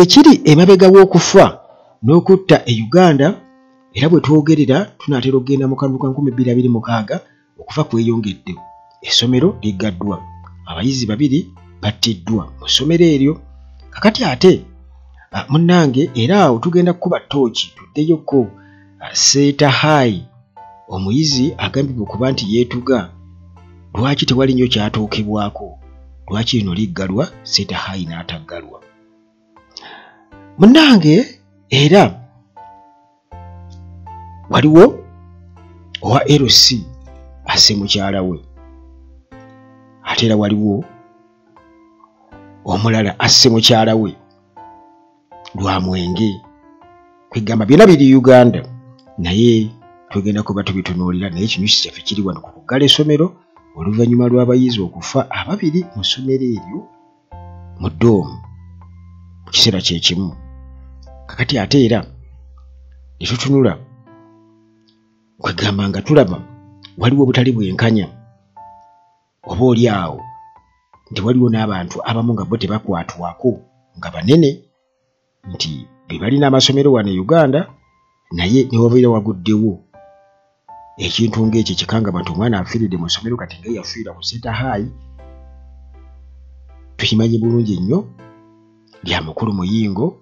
ekiri emabega w'okufa n'okutta e Uganda era bwe twogerera tunaatera okugenda mu kalulu ka 2026 okufa kweyongedde. Essomero liggaddwa, abayizi 2 battiddwa mu ssomero eryo. Kakati ate munnange era awo tugenda kukuba ttooki tuddeyoko Seeta High omuyizi agambibwa okuba nti yeetuga. Lwaki tewali nnyo kyatuukibwako? Lwaki lino liggalwa Seeta High n'ataggalwa? Munnange era waliwo owa LC asse mukyala we, ate era waliwo omulala asse mukyala we lwa mwenge. Kwegamba byonna biri Uganda, naye tugenda kuba tubitunuulira. Naye ekinyusi kyaffe kiri wano ku kuggala essomero oluvannyuma lw'abayizi okufa 2 mu ssomero eryo mu ddoomu mu kiseera kye kimu. Kakati ate era ne tutunula kwegamba nga tulaba waliwo obutali bwenkanya oba oli awo nti waliwo n'abantu abamu nga bo tebakwatwako nga banene nti be balina amasomero wano e Uganda, naye ne wabeera waguddewo ekintu ng'ekyo kikanga bantu omwana afiiridde mu ssomero kati nga yafiira ku Seeta High. Tukimanyi bulungi nnyo, lya mukulu muyingo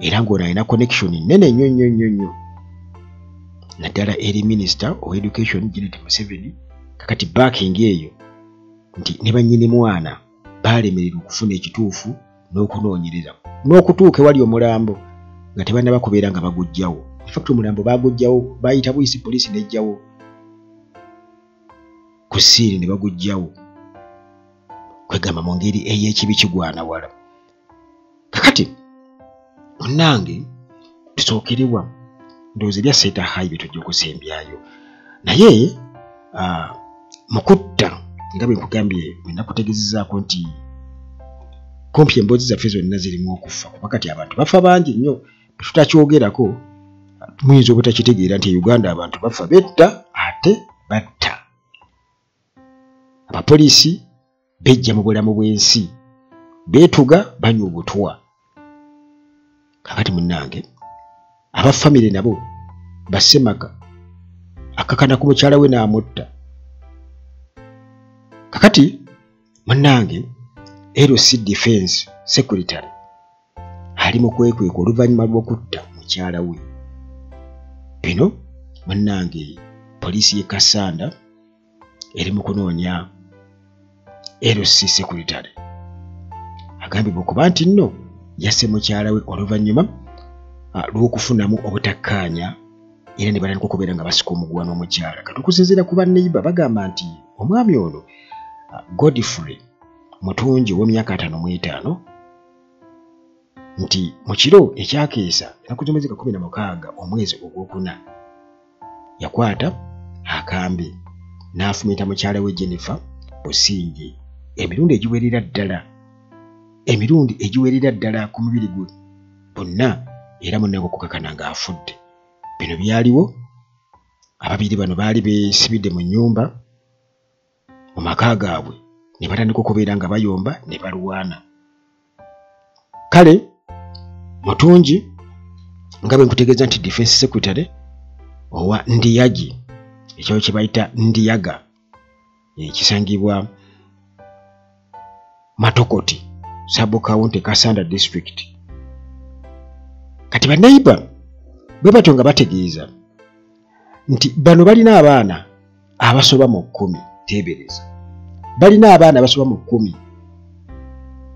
era ng'ono alina connection nnene nnyo nnyo nnyo nnyo naddala eri Minister of Education Janet Museveni. Kakati backing eyo nti ne bannyini mwana baalemererwa okufuna ekituufu n'okunoonyereza n'okutuuka ewali omulambo nga tebannaba kubeera nga bagujjawo. In fact omulambo bagujjawo, bayita buyisi poliisi n'ejjawo ku siiri ne bagujjawo, kwegamba mu ngeri ey'ekibi kigwanawala. Kakati munnange tusookerewa ndowooza ebya Seeta High bye tujja okusembyayo, naye mu kutta nga bwe nkugambye bwe nakutegezezaako nti kumpi emboozi zaffe zonna zirimu okufa, kuba kati abantu bafa bangi nnyo bwe tutakyogerako. Muyinza obutakitegeera nti e Uganda abantu bafa betta ate batta. Abapoliisi bejja mu bulamu bw'ensi, beetuga banywa obutwa. Kakati munnange abafamire nabo bassemaka akakana ku mukyala we n'amutta. Kakati munnange LC Defense Secretary ali mu kwekweka oluvannyuma lw'okutta mukyala we. Bino munnange poliisi y'e Kassanda eri mu kunoonya LC Secretary agambibwa okuba nti nno yasse mukyala we oluvannyuma lw'okufunamu obutakkaanya era ne batandika okubeera nga basika omuguwa n'omukyala. Kati okusinziira ku banneiba bagamba nti omwami ono Godfrey Mutungi ow'emyaka 55 nti mu kiro ekyakeesa ennaku z'omwezi 16 omwezi ogwokuna yakwata akambe n'afumita mukyala we Jennifer Businge emirundi egiwerera ddala ku mubiri gwe bonna, era munnange okukakana ng'afudde. Bino byaliwo, ababiri bano baali beesibidde mu nnyumba mu maka gaabwe ne batandika okubeera nga bayomba ne balwana. Kale Mutungi nga bwe nkutegeeza nti Defense Secretary owa Ndiyagi, ekyalo kye bayita Ndiyaga ekisangibwa Matokoti Sub-County Kassanda District. Kati banneiba bwe batyo nga bategeeza nti bano balina abaana abasoba mu 10. Teebereza, balina abaana abasoba mu 10.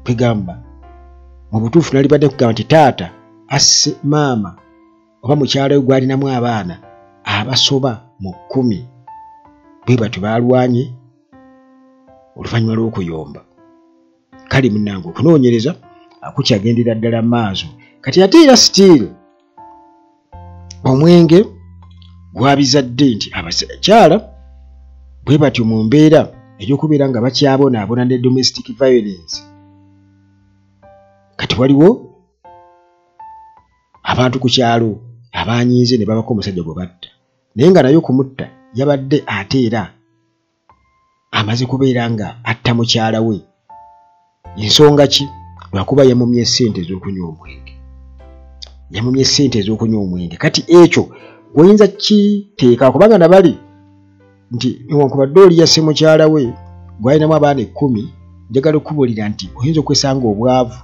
Kwegamba mu butuufu nali badde kugamba nti taata asse maama oba mukyala we gwalinamu abaana abasoba mu 10. Bwe batyo balwanye oluvannyuma lw'okuyomba. Kale munnange okunoonyereza akukyagendera ddala maaso. Kati ate era still omwenge gwabizadde nti abakyala bwe batyo mu mbeera egy'okubeera nga bakyabonaabona ne domestic violence. Kati waliwo abantu ku kyalo abanyiize ne babako omusajja gwe batta, naye nga naye okumutta yabadde ate era amaze kubeera nga atta mukyala we. Ensonga ki? lwakuba yamumye ssente ez'okunywa omwenge. Yamumye ssente ez'okunywa omwenge. Kati ekyo goyinza kiteeka kubanga nabali nti newankubadde oli yasse mukyala we gwalinamu abaana 10, njagala okubuulira nti oyinza okwesanga obwavu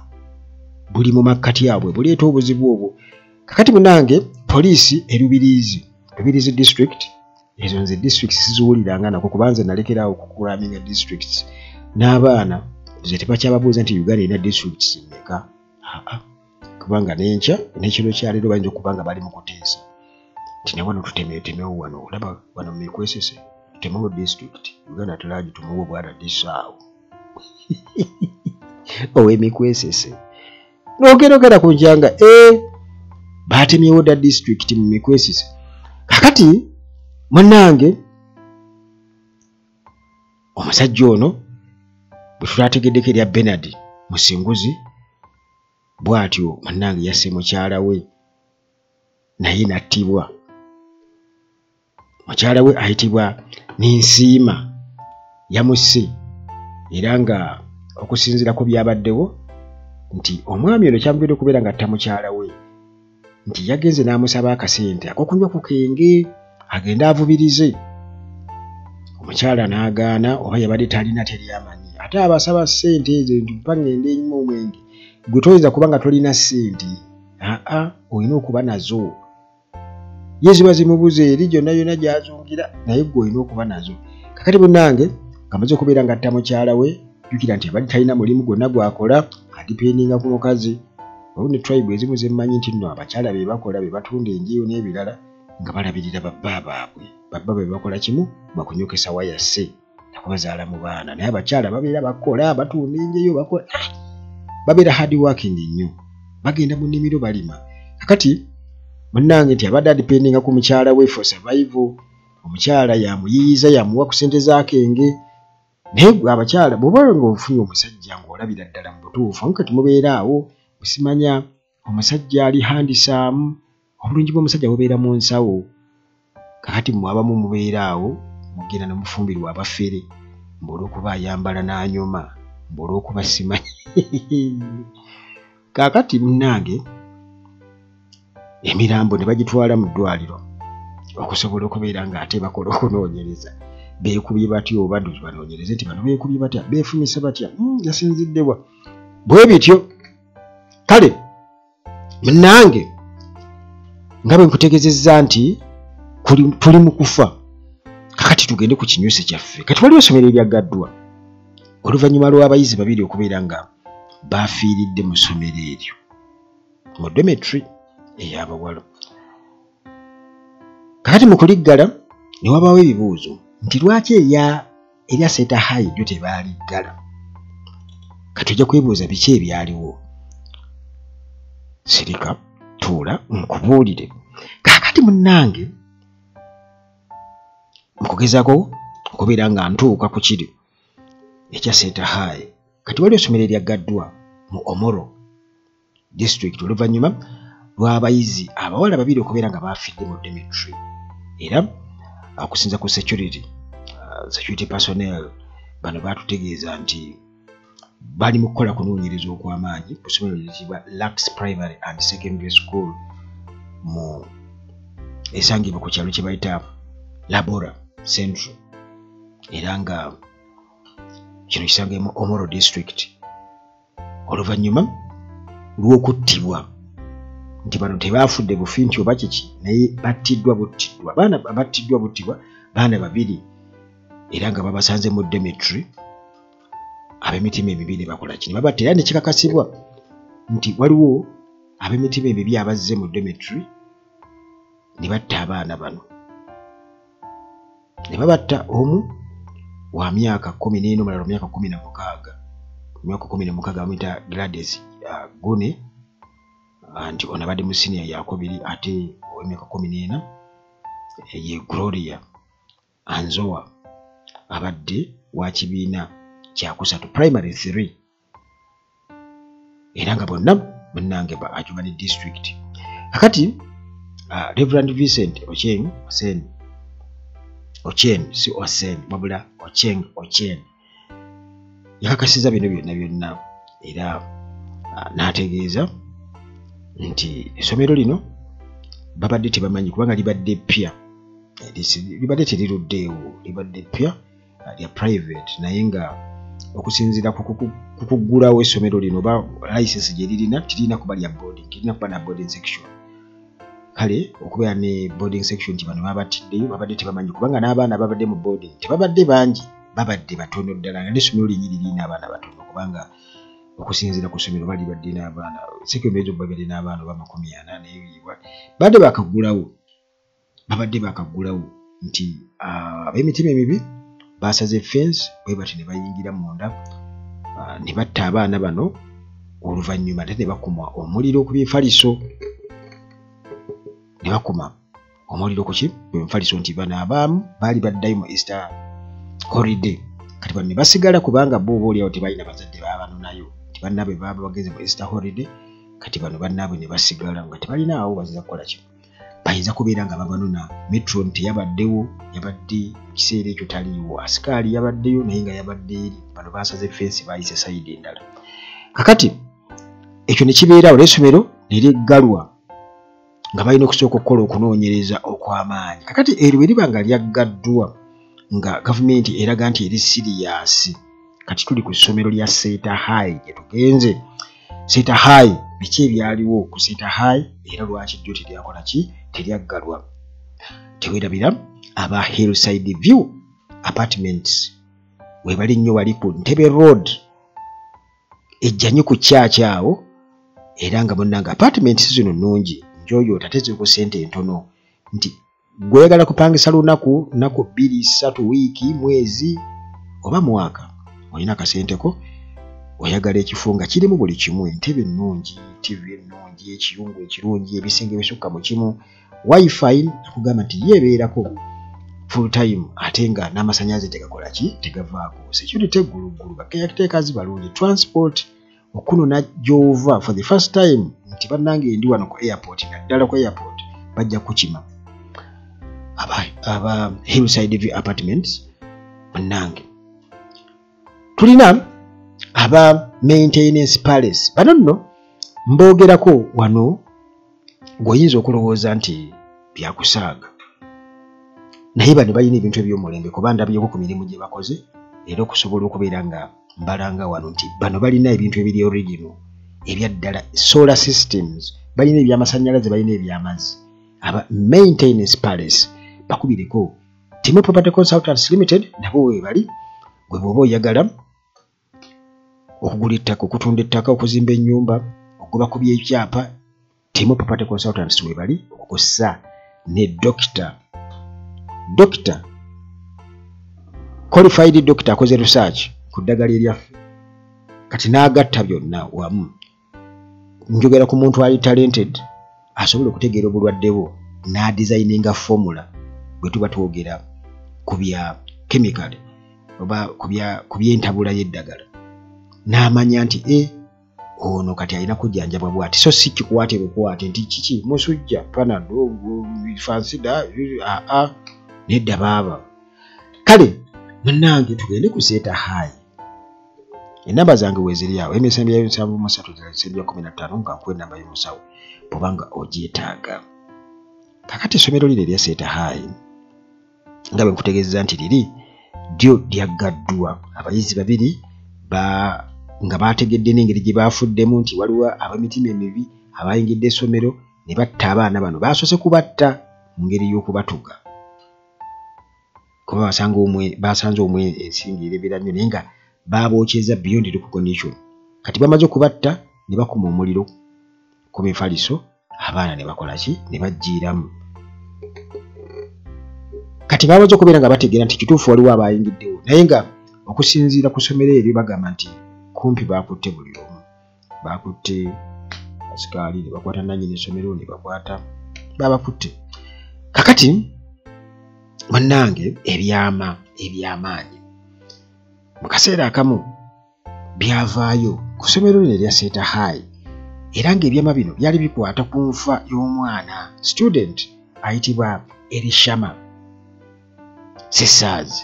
buli mu makkati abwe buleeta obuzibu obwo. Kakati munange poliisi Rubirizi district, ezo nze districts siziwuliranga nako kubanza nalekeraawo okukulaminga districts n'abaana ze tebakyababuuza nti Uganda erina districts mmeka. Kubanga n'enkya n'ekiro kya leero bayinza okubanga bali mu kuteesa nti ne wano tutemewo wano olaba wano Mekwesese tutemewo district Uganda tulagi tumuwe bwana disaawo Mekwesese n'ogerogera ku njanga batemyewo da district mu Mekwesese. Kakati munnange omusajja ono bwe tulategeddeko erya Bernard Musinguzi bw'atyo munnange yasse mukyala we naye nattibwa. Mukyala we ayitibwa Ninsiima yamusse era nga okusinziira ku byabaddewo nti omwami ono kyamugenda okubeera nga atta mukyala we nti yagenze n'amusaba akasente ak'okunywa ku kenge agenda avubirize. Omukyala n'agaana oba yabadde talina teryamanyi ate abasaba ssente ezo mpa ngende enyuma omwenge. Gwe toyinza kuba nga tolina ssente, olina okuba nazo. Ye ziba zimubuze eri gyonna gy'azungira naye gwe olina okuba nazo. Kakati munnange ng'amaze okubeera nga atta mukyala we, jjukira nti abadde talina mulimu gwonna gwakola adipendinga ku mukazi. Waliwo ne tribe ezimu ze mmanyi nti nno abakyala be bakola be batunda enjiyo n'ebirala nga balabirira babba baabwe. Babba be bakola kimu bakunyokesa wayasse nakubazaala mu baana, naye abakyala babeera bakola batunda enjiyo bakola babeera hard working nnyo, bagenda mu nnimiro balima. Kakati munnange nti abadde adipendinga ku mukyala we for survival. Omukyala yamuyiyiza yamuwa ku ssente z'akenge. Naye gwe abakyala bw'oba ng'ofunye omusajja ng'olabira ddala mu butuufu nkati mubeera awo busimanya omusajja ali handisaamu, obulungi bw'omusajja bubeera mu nsawo. Kakati mmwe abamu mubeera awo mugenda ne mufumbirwa abafere olw'okuba ayambala n'anyuma olw'okuba simanyi. Kaakati munnange emirambo ne bagitwala mu ddwaliro okusobola okubeera ng'ate bakola okunoonyereza. Beekubye batya oba banoonyereze nti bano beekubye batya, beefumise batya, yasinziddebwa bwe bityo. Kale munnange nga bwe nkutegeezezza nti tuli mu kufa. Kakati tugende ku kinyusi kyaffe. Kati waliwo essomero eryaggaddwa oluvannyuma lw'abayizi 2 okubeera nga baafiiridde mu ssomero eryo mu dormitory ey'abawala. Kakati mu kuliggala ne wabaawo ebibuuzo nti lwaki erya Center High lyo tebaaliggala. Kati ojja kwebuuza biki ebyaliwo. Sirika tuula nkubuulire. Kakati munnange mukugezaako okubeera nga ntuuka ku kiri ekya Center High. Kati waliwo essomero eryaggaddwa mu Omoro district oluvannyuma lw'abayizi abawala 2 okubeera nga baafidde mu dormitory era okusinza ku security personnel bano baatutegeeza nti bali mu kukola kunoonyereza okw'amaanyi ku ssomero lyitibwa Lux Primary and Secondary School mu esangibwa ku kyalo kye bayita Labora Central era nga kino kisangibwa mu Omoro district oluvannyuma lw'okuttibwa nti bano tebaafudde bufi nti oba kiki naye battiddwa buttibwa. Baana abattiddwa buttibwa baana 2 era nga babasanze mu dormitory. Ab'emitima emibi ne bakola kino babatta era ne kikakasibwa nti waliwo ab'emitima emibi abazze mu dormitory ne batta abaana bano. Ne babatta omu wa myaka 14 omulala wa myaka 16. Myaka 16 bamuyita Gladys Gune nti ono abadde mu senior yakubiri ate ow'emyaka 14 ye Gloria Anzoa abadde wa kibiina kyakusatu primary 3 era nga bonna munnange ajuma ne district. Kakati Reverend Vincent Ochen si Osen wabula Ochen yakakasiza bino byonna era n'ategeeza nti essomero lino babadde tebamanyi kubanga libadde ppya, libadde teriruddeewo, libadde ppya lya private, naye nga okusinziira ku kuggulawo essomero lino oba license gye tirina kuba lya boarding, tirina kuba na boarding section. Kale okubeera ne boarding section nti bano babatiddeyo babadde tebamanyi kubanga n'abaana babadde mu boarding tebabadde bangi, babadde batono ddala, nga n'essomero lyennyini lirina abaana batono kubanga okusinziira ku ssomero bali badde n'abaana secondary babadde n'abaana oba 40 badde bakaggulawo nti ab'emitima emibi basaze fence bwe bati ne bayingira munda ne batta abaana bano, oluvannyuma ate ne bakuma omuliro ku byefaliso, ne bakuma omuliro ku byefaliso nti bano abaamu baali baddayo mu Easter holiday, kati bano ne basigala kubanga bo oboolyawo tebalina bazadde baabanonayo, nti bannaabwe baaba bageze mu Easter holiday, kati bano bannaabwe ne basigala nga tebalinaawo baziza kukola ki, bayinza kubeera nga babanona. Metron teyabaddewo, yabadde kiseera ekyo taliiwo, asikaali yabaddeyo naye nga yabadde eri, bano baasaze fensi baayise sayidi endala. Kakati ekyo ne kibeerawo, n'essomero ne liggalwa nga balina okusooka okukola okunoonyereza okw'amaanyi. Kakati eryo bwe liba nga lyaggaddwa nga gavumenti eraga nti eri siriyasi, kati tuli ku ssomero lya Seeta High gye tugenze. Seeta High biki ebyaliwo ku Seeta High era lwaki jjo teryakola ki, teryaggalwa? Teweerabira aba Hillside View Apartments webali nnyo, wali ku Ntebe Road ejjanyi ku kyakyawo, era nga bonnanga apartments zino nnungi, njoyo tateze ku ssente entono, nti gweyagala kupangisa lunaku, nnaku 2-3 wiiki, mwezi oba mwaka, olina akasenteko, oyagala ekifo nga kirimu buli kimu, entebe ennungi, TV ennungi, ekiyungu ekirungi, ebisenge bisukka mu kimu, wifi nakugamba nti yeebeerako full time, ate nga n'amasannyalaze tegakola ki, tegavaako, security egguluggulu, bakeyateekazi balungi, transport okunona gy'ova for the first time nti bannange ndi wano ku airport, naddala ku airport bajja kukima. Aba Hillside View Apartments bannange. Tulina aba Maintenance Palace, bano nno mboogerako wano gw'oyinza okulowooza nti byakusaaga, naye bano balina ebintu eby'omulembe kuba ndabyeko ku mirimu gye bakoze, era okusobola okubeera nga mbalanga wano nti bano balina ebintu ebiri original ebya ddala, solar systems, balina ebyamasannyalaze, balina ebyamazzi. Aba Maintenance Palace bakubireko Timo Property Consultants Limited, nabo we bali, gwe bw'oba oyagala okugula ettaka, okutunda ettaka, okuzimba ennyumba, okugoba ku by'ekyapa, Timo Property Consultants we bali, okukosa ne Doctor qualified doctor akoze research ku ddagala eryaffe, kati n'agatta byonna wamu. Njogera ku muntu ali talented asobola okutegeera obulwadde bwo, n'adesigninga formula bwe tuba twogera ku bya chemical oba ku by'entabula y'eddagala, n'amanya nti ono kati alina kujjanjabwa bw'ati, so si kikwate bukwate nti kiki musujja panado fansida nedda baaba. Kale munnange tugende ku Seeta High, enamba zange weeziri awo, emisembe ya 7-3-15 nga nkuwa enamba y'omusawo bw'obanga ogyetaaga. Kakati essomero lino erya Seeta High nga bwe nkutegeeza nti liri ddyo lyaggaddwa, abayizi babiri nga baategedde n'engeri gye baafuddemu nti waliwo ab'emitima emibi abayingidde essomero ne batta abaana bano, baasose kubatta mu ngeri y'okubatuga kuba basanze omwe ensimbi ereebera nnyo, naye nga baabokyeza beyond recognition. Kati bamaze okubatta ne bakuma omuliro ku mifaliso, abaana ne bakola ki, ne bajjiiramu. Kati bamaze okubeera nga bategeera nti kituufu waliwo abayingiddewo, naye nga okusinziira ku ssomero eryo bagamba nti kumpi baakutte buli omu, baakutte asikaali, ne bakwata nannyini essomero, ne bakwata babakutte. Kakati bannange ebyamaanyi mu kaseera akamu byavaayo ku ssomero lino erya Seeta High, era ng'ebyama bino byali bikwata ku nfa y'omwana student ayitibwa Elishama Sesaazi.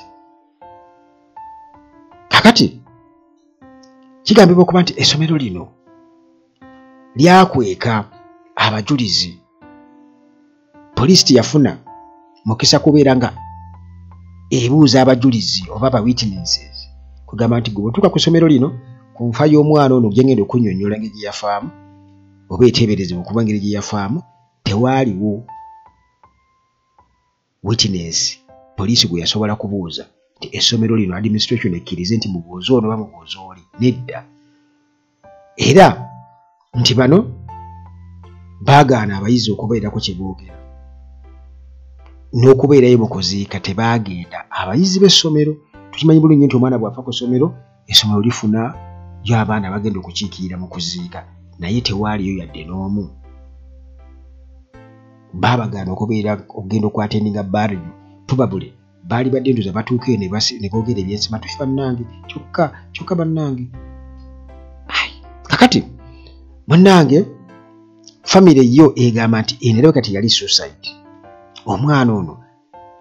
Kakati kigambibwa okuba nti essomero lino lyakweka abajulizi. Poliisi yafuna mukisa kubeera nga ebuuza abajulizi oba aba witnesses kugamba nti gwe bwetuuka ku ssomero lino ku nfa y'omwana ono gye ngenda okunnyonnyola engeri gye yafaamu oba eteeberezebwa okuba engeri gye yafaamu, tewaaliwo witness poliisi gwe yasobola kubuuza nti essomero lino administration ekkirize nti mubuuze ono oba mubuuze oli. Nedda. Era nti bano baagaana abayizi okubeerako kye boogera n'okubeerayo mu kuziika tebaagenda. Abayizi b'essomero tukimanyi bulungi nti omwana bw'afa ku ssomero essomero lifuna yo abaana bagenda okukiikirira mu kuziika, naye tewaaliyo yadde n'omu. Baabagaana okubeera okugenda okwatendinga burial probably baali badde ndoza batuukeyo ne boogera ebyensima tufi bannange kyokka bannange. Kakati munnange famire yo egamba nti enerewe kati yali suicide. Omwana ono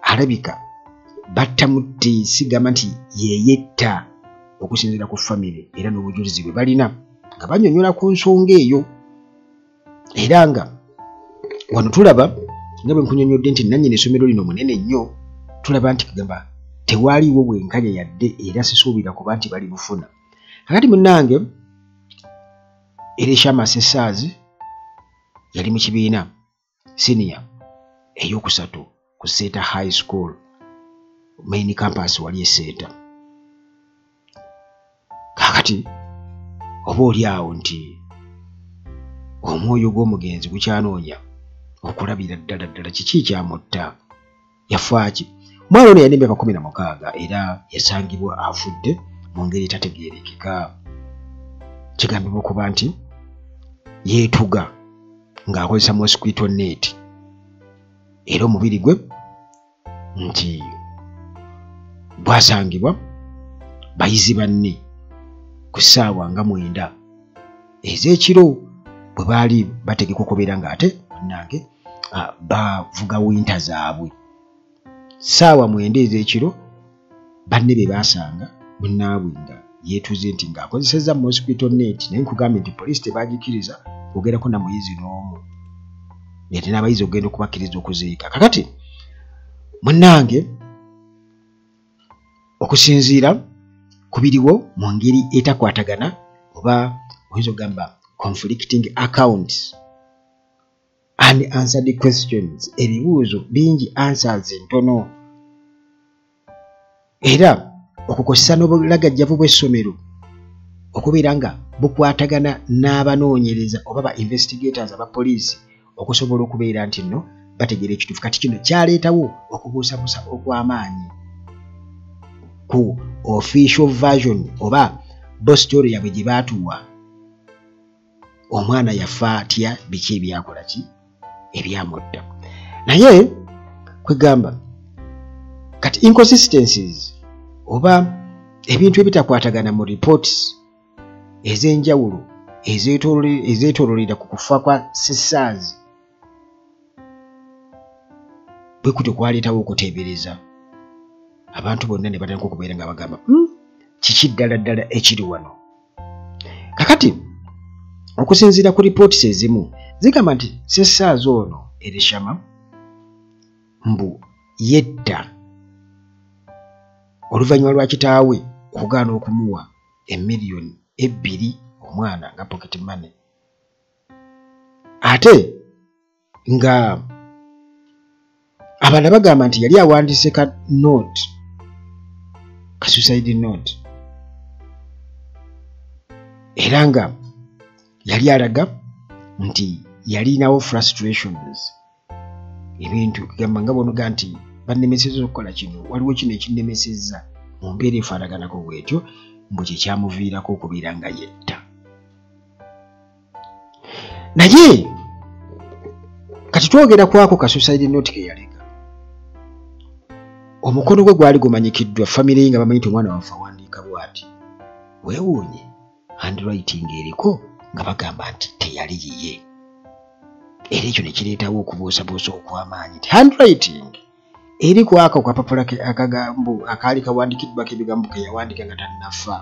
alabika battamutti, sigamba nti yeyetta okusinziira ku famire era n'obujulizi bwe balina nga bannyonnyola ku nsonga eyo. Era nga wano tulaba nga bwe nkunnyonnyodde nti nannyini essomero lino munene nnyo, tulaba nti kugamba tewaaliwo bwenkanya yadde era sisuubira kuba nti bali bufuna. Kakati munnange Elishama Sessaazi yali mu kibiina senior ey'okusatu ku Seeta High School main campus wali eSeeta. Kakati oba oli awo nti omwoyo gw'omugenzi gukyanoonya okulabira ddala kiki kyamutta, yafaaki. Omwana ono yalina emyaka 16 era yasangibwa afudde mu ngeri etategeerekeka. Kigambibwa okuba nti yeetuga ng'akozesa mosquito net era omubiri gwe nti bwasangibwa bayizi banne ku ssaawa nga 9 ez'ekiro bwe baali bategeka okubeera ng'ate munnange bavuga winta zaabwe. Ssaawa 9 ez'ekiro banne be baasanga munnaabwe nga yeetuze nti ng'akozesezza mosquito net, naye nkugambye nti poliisi tebaagikiriza kwogerako na muyizi n'omu, yate n'abayizi okugenda okubakkiriza okuziika. Kakati munnange okusinziira ku biriwo mu ngeri etakwatagana oba oyinza okugamba conflicting accounts and answered questions, ebibuuzo bingi answers ntono, era okukozesa n'obulagajjavu bw'essomero okubeera nga bukwatagana n'abanoonyereza oba ba investigators aba poliisi okusobola okubeera nti nno bategeera ekituufu. Kati kino kyaleetawo okubuusabuusa okw'amaanyi ku official version oba bo story yabwe gye baatuwa. Omwana yafa atya, biki ebyakola ki ebyamutta. Naye kwegamba kati inconsistencies oba ebintu ebitakwatagana mu reports ez'enjawulo ezeetooloolera ku kufa kwa Sessaazi bwe kutyo kwaleetawo okuteebereza. Abantu bonna ne batandika okubeera nga bagamba kiki ddala ekiri wano. Kakati okusinziira ku reports ezimu zigamba nti Sessaazi ono Elishama mbu yetta oluvannyuma lwa kitaawe okugaana okumuwa $2 million omwana nga pocket money, ate nga abaana bagamba nti yali awandiise ka suicide note era nga yali alaga nti yalinawo frustrations, ebintu kugamba nga bonoga nti bannemesezza okukola kino, waliwo kino ekinnemesezza mu mbeera efaanaganako bwetyo, mbu kye kyamuviirako okubeera nga yetta. Naye kati twogera kwako ka suicide note ke yalega, omukono gwe gwali gumanyikiddwa, famire nga bamanyi nti omwana waffe awandiika bw'ati, weewuunye handwriting eriko nga bagamba nti teyali yiye. Era ekyo ne kireetawo okubuusabuusa okw'amaanyi nti handwriting eri ku ako kapapula akagambo akaali kawandikiddwako ebigambo ke yawandika nga tannafa,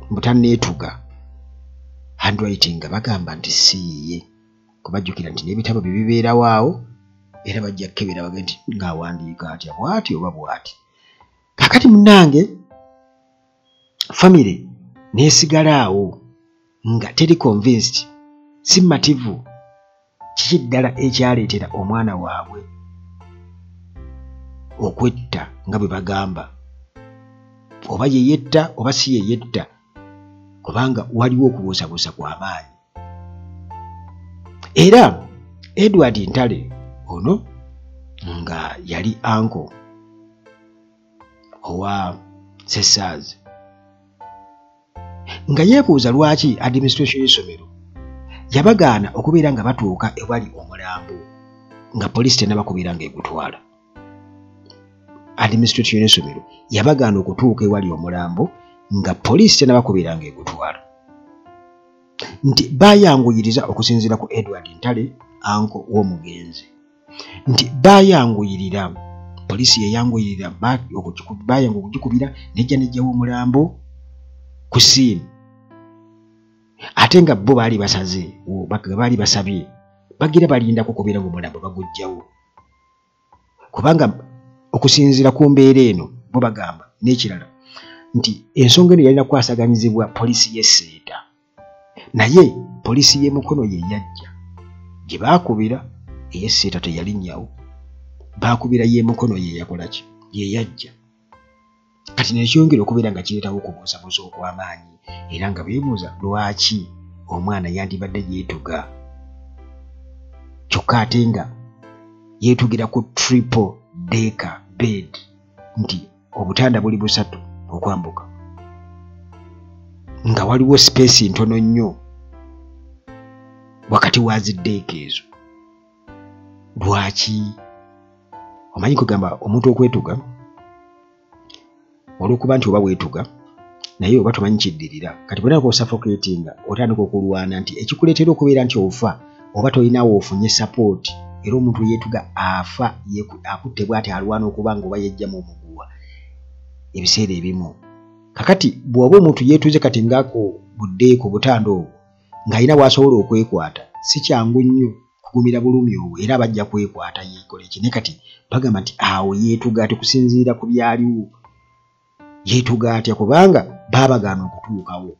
mbu tanneetuga, handwriting nga bagamba nti siye kubajjukira nti n'ebitabo bibeerawo awo era bajja kkebera bage nti ng'awandiika atya bw'ati oba bw'ati. Kakati munnange famire neesigala awo nga teri convinced, simmativu kiki ddala ekyaleetera omwana waabwe okwetta nga bwe bagamba, oba ye yetta oba si ye yetta, kubanga waliwo okubuusabuusa kw'amaanyi. Era Edward Ntale ono nga yali anko owa Sessazi nga yeebuuza lwaki administration y'essomero yabagaana okubeera nga batuuka ewali omulambo nga poliisi tennabakubira ng'egutwala. Administration y'essomero yabagaana okutuuka ewali omulambo nga poliisi tennabakubira ng'egutwala. Nti baayanguyiriza okusinziira ku Edward Ntale anko w'omugenzi nti baayanguyirira, poliisi yeyanguyirira baayanga okugikubira nejjawo omulambo ku ssiini, ate nga bo baali basaze baali basabye bagira balinda kukubira ngo omulambo bagujjawo, kubanga okusinziira ku mbeera eno bo bagamba n'ekirala nti ensonga eno yalina kukwasaganyizibwa poliisi y'Esseeta, naye poliisi y'e Mukono ye yajja gye baakubira, ey'Esseeta teyalinnya baakubira y'e Mukono ye yakola ki, ye yajja. Kati nekyongera okubeera nga kireetawo okubuusabuusa okw'amaanyi era nga beebuuza lwaki omwana yandibadde yeetuga, kyokka ate nga yeetugira ku triple decker bed nti obutanda buli busatu okwambuka, nga waliwo space ntono nnyo wakati wa ziddeeka ezo. Lwaki? Omanyi kugamba omuntu okwetuga olw'okuba nti oba weetuga naye oba tomanyi kiddirira, kati bw'onaaba osuffocatinga otandika okulwana nti ekikuleetera okubeera nti ofa oba tolinawo ofunye support, era omuntu yeetuga afa akutte bw'ati alwana okuba nga oba yejjamu omuguwa ebiseera ebimu. Kakati bw'oba omuntu yeetuze kati ng'ako buddeeko butanda obwo ng'alina bw'asobola okwekwata, si kyangu nnyo kugumira bulumi obwo era bajja kwekwata yeekole ki. Naye kati bagamba nti awo yeetuga ati kusinziira ku byaliwo yeetuga atya kubanga baabagaana okutuukawo,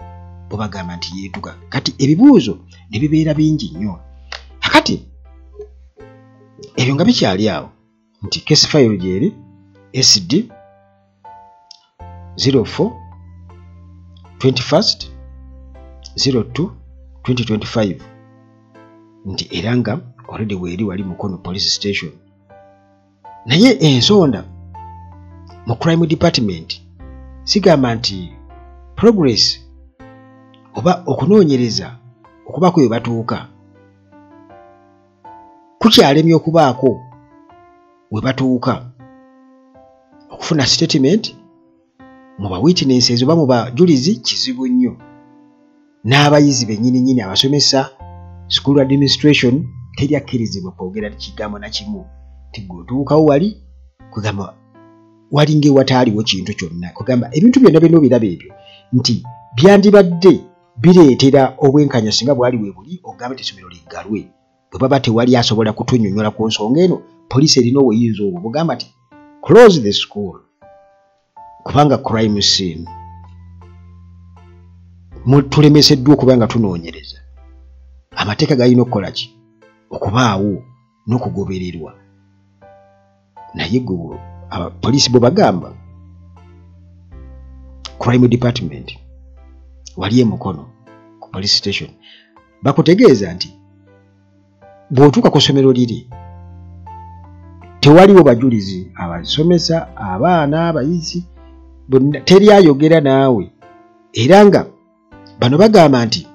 bo bagamba nti yeetuga. Kati ebibuuzo ne bibeera bingi nnyo. Kakati ebyo nga bikyali awo nti case file gyeri SD 04 21st 02 2025 nti era nga already weeri wali Mukono police station, naye ensonda mu crime department sigamba nti progress oba okunoonyereza okubaako we batuuka kukyalemye okubaako we batuuka okufuna statement mu ba witnesses oba mu bajulizi kizibu nnyo, n'abayizi bennyini abasomesa school administration teryakkirizibwa kwogera kigambo na kimu nti gweotuukawo wali kugamba wali ng'ewataaliwo kintu kyonna, kugamba ebintu byonna byonna biraba ebyo nti byandibadde bireetera obwenkanya singa bwali we buli ogamba nti essomero liggalwe, bwe baba tewali asobola kutunnyonnyola ku nsonga eno, poliisi erina obuyinza obwo bugamba nti close the school kubanga crime scene tulemeseddwa okuba nga tunoonyereza. Amateeka galina okukola ki? Okubaawo n'okugobererwa. Naye poliisi bwe bagamba crime department wali e Mukono ku police station bakutegeeza nti bw'otuuka ku ssomero liri tewaliwo bajulizi, abasomesa, abaana, abayizi, teri ayogera naawe, era nga bano bagamba nti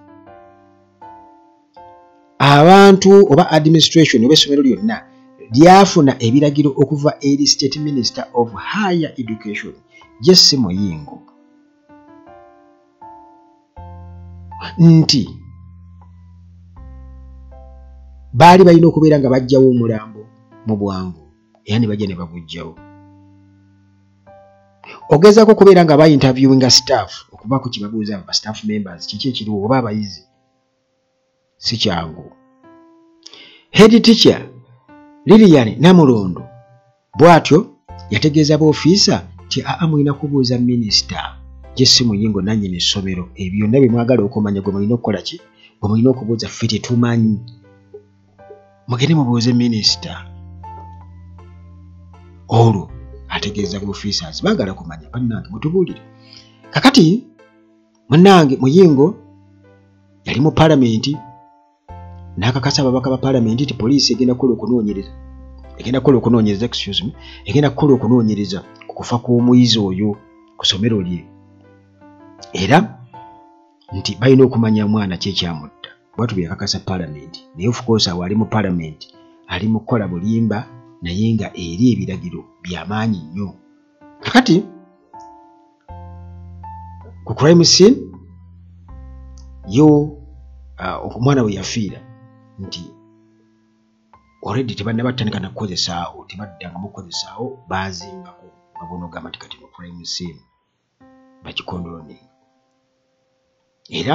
abantu oba administration oba essomero lyonna lyafuna ebiragiro okuva eri State Minister of Higher Education Jesse Muyingo nti baali balina okubeera nga bajjawo omulambo mu bwangu era ne bajja ne bagujjawo. Ogezaako okubeera nga ba interviewinga staff okubaako kye babuuza ba staff members kiki ekiriwo oba abayizi si kyangu. Head teacher Lilian Namulondo bwatyo yategeeza b'ofiisa nti mulina kubuuza minisita Jesse Muyingo nannyini essomero ebyo byonna bye mwagala okumanya gwe mulina okukola ki gwe mulina okubuuza ffe tetumanyi mugende mubuuze minisita. Olwo ategeeza b'ofiisas baagala kumanya bannange mutubuulire. Kakati munnange Muyingo yali mu paalamenti n'akakasa ababaka ba paalamenti nti poliisi egenda kukola okunoonyereza egenda kukola okunoonyereza ku kufa kw'omuyizi oyo ku ssomero lye era nti balina okumanya mwana ki ekyamutta. Bwatu byakakasa paalamenti naye of course awo ali mu paalamenti ali mu kukola bulimba naye nga eri ebiragiro by'amaanyi nnyo. Kakati ku crime scene yo omwana we yafiira nti already tebannabatandika nakukozesaawo tebaddangamu kukozesaawo baazingako nga bonogamba nti kati mu crime scene bakikondoloninga era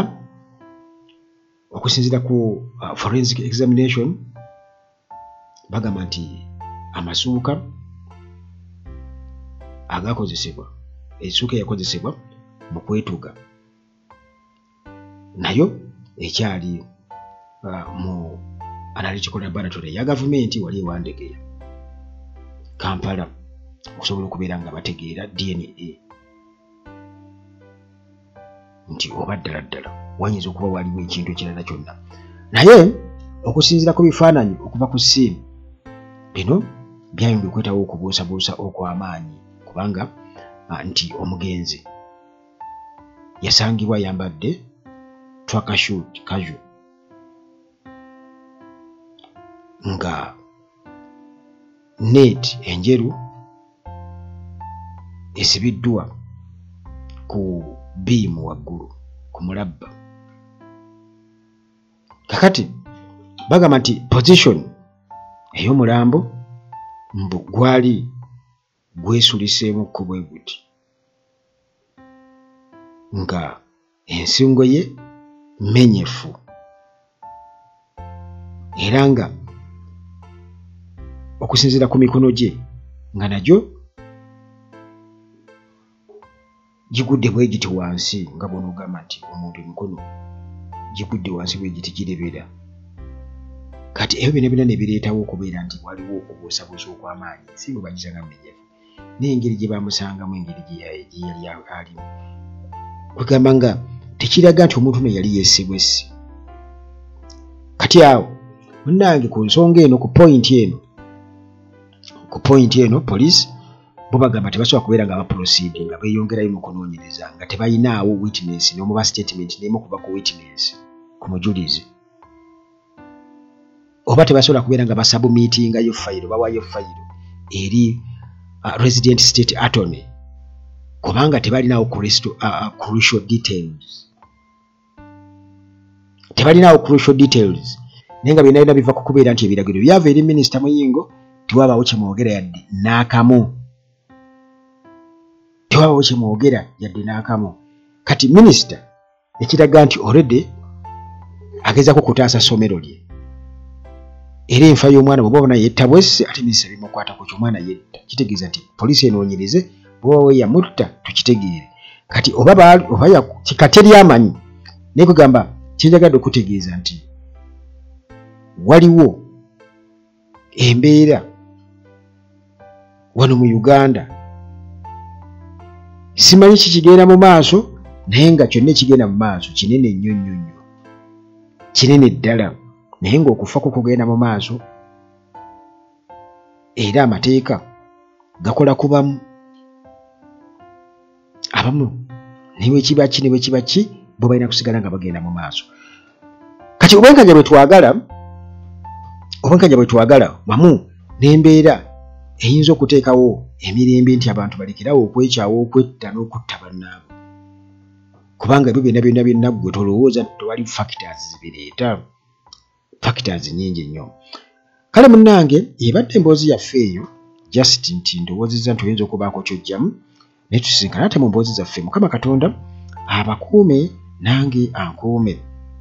okusinziira ku forensic examination bagamba nti amasuuka agakozesebwa essuuka eyakozesebwa mu kwetuga nayo ekyali mu analytical laboratory ya gavumenti wali ewandegeya Kampala okusobola okubeera nga bategeera DNA nti oba ddala wanyinza okuba waliwo ekintu ekirala kyonna. Naye okusinziira ku bifaananyi okuva ku ssimu bino byayongera okwetawo okubuusabuusa okw'amaanyi kubanga nti omugenzi yasangibwa ayambadde tracker shoot casual nga net enjeru esibiddwa ku biimu waggulu ku mulabba. Kakati bagamba nti position ey'omulambo mbu gwali gwesuliseemu ku bwe guti nga ensingo ye menyefu era nga okusinziira ku mikono gye nga nagyo gigudde bwe giti wansi nga bw'onoogamba nti omuntu emikono gigudde wansi bwe giti girebera. Kati ebyo byonna ne bireetawo okubeera nti waliwo okubuusabuusa okw'amaanyi ensingo bagisanga menyefu n'engeri gye bamusangamu engeri gye yali alimu kugamba nga tekiraga nti omuntu ono yali yeesibwesi. Kati awo munnange ku nsonga eno ku point eno poliisi bo bagamba tebasobola kubeera nga baproceed nga beeyongerayo mu kunoonyereza nga tebayinaawo witness n'omuba statement n'emu kuva ku witness ku mujulizi oba tebasobola kubeera nga basabumiitingayo fayiro bawaayo fayiro eri resident state attorney kubanga tebalinawo crucial details naye nga byonna biva ku kubeera nti ebiragiro byava eri minisita Muyingo tewabaawo kyemwogera yadde n'akamu. Kati minisita ekiraga nti already agezaako kutaasa ssomero lye era enfa y'omwana bw'oba bona yetta bwesse ate minisita bimukwata ku ky'omwana yetta kitegeeza nti poliisi enoonyereze bw'oba we yamutta tukitegeere. Kati oba kikateri amanyi naye kugamba kyenjagadde okutegeeza nti waliwo embeera wano mu Uganda simanyi kikigenda mu maaso naye nga kyonna ekigenda mu maaso kinene nnyo kinene ddala naye ng'okufa kugenda mu maaso era amateeka gakola ku bamu abamu ne bwe kiba ki bo balina kusigala nga bagenda mu maaso. Kati obwenkanya bwe twagala wamu n'embeera eyinza okuteekawo emirembe nti abantu balekerawo okwekyawo okwetta n'okutta bannaabwe kubanga ebyo byonna ggwe tolowooza tewali factors zibireeta factors nyingi nnyo. Kale munnange ebadde emboozi yaffe eyo just nti ndowoozezza nti oyinza okubaako kyojjamu naye tusisinkana ate mu mboozi zaffe. Mukama Katonda abakuume nange ankuume.